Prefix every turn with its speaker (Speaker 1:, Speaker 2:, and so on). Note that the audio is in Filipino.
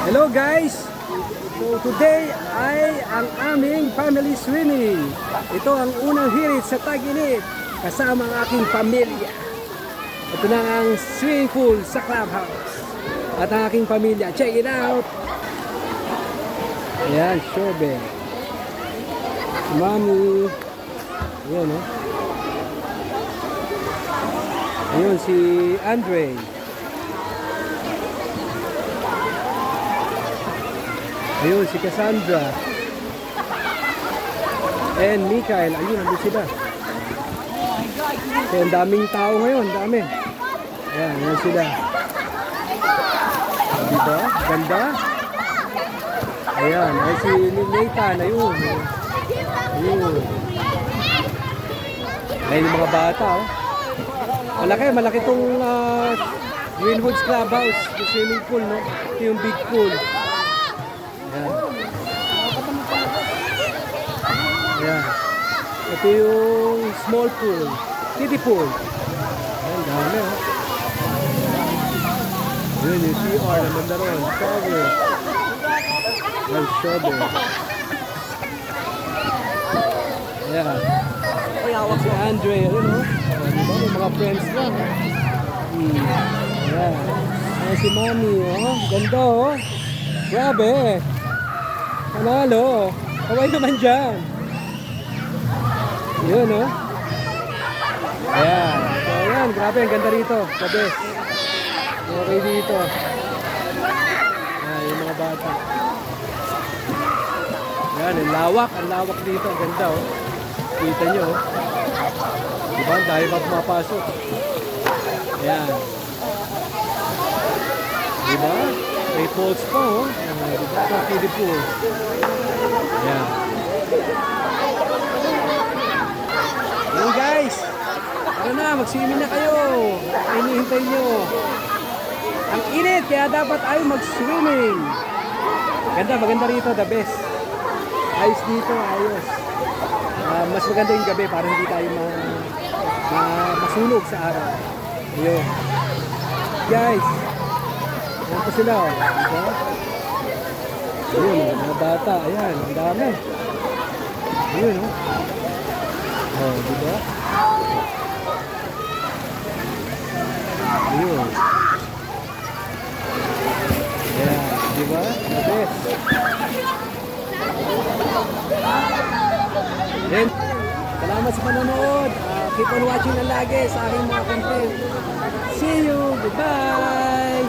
Speaker 1: Hello guys! So today ay ang aming family swimming. Ito ang unang hirit sa tag-init kasama ang aking pamilya. Ito na ang swimming pool sa clubhouse. At ang aking pamilya. Check it out! Ayan, Shobe. Mami. Ayan o. Ayun si Andre. Ayun si Cassandra. And Mikael. Ayun, nandun sila. Kaya ang daming tao ngayon. Dami. Ayan, ayan sila. Diba? Ganda. Ayan, ay si Nathan. Ayun. Ayun. Ayun yung mga bata. Oh. Malaki itong Greenwoods Clubhouse. Yung swimming pool, no? Ito yung big pool. Ayan. Ayan. Ito yung small pool. Kiddie pool. Ayan, dami, oh. Ayan, yung CR naman na ron. Shower. Ayan, shower. Ayan. Si Andre, ano, no? Diba, may mga friends lang. Ayan. Ayan si Mami, oh. Ganda, oh. Grabe. Panalo. Kaway naman dyan. Yun, oh. Ayan. So, ayan. Grabe, ang ganda rito. Gabi. Okay dito. Ayan, yung mga bata. Ayan, ang lawak. Ang lawak dito. Ang ganda, oh. Kita nyo, oh. Diba? Dahil pa pumapasok. Ayan. Diba? May poles pa, oh. Diba? Ito, kiddie pool. Ayan. Ayan, guys. Ano na, mag-swimming na kayo. Hinihintay nyo. Ang init, kaya dapat ay mag-swimming. Ganda, maganda rito, the best. Ayos dito, ayos. Mas maganda yung gabi para hindi tayo masunog sa araw. Ayun. Guys, ayan po sila. Oh. Diba? Ayun, mga bata. Ayan, ang dami. Ayun, oh. Oh, diba? Ayun. Ayan, diba? The best. Then, salamat sa panonood. Keep on watching na lagi sa aking mga content. See you. Goodbye.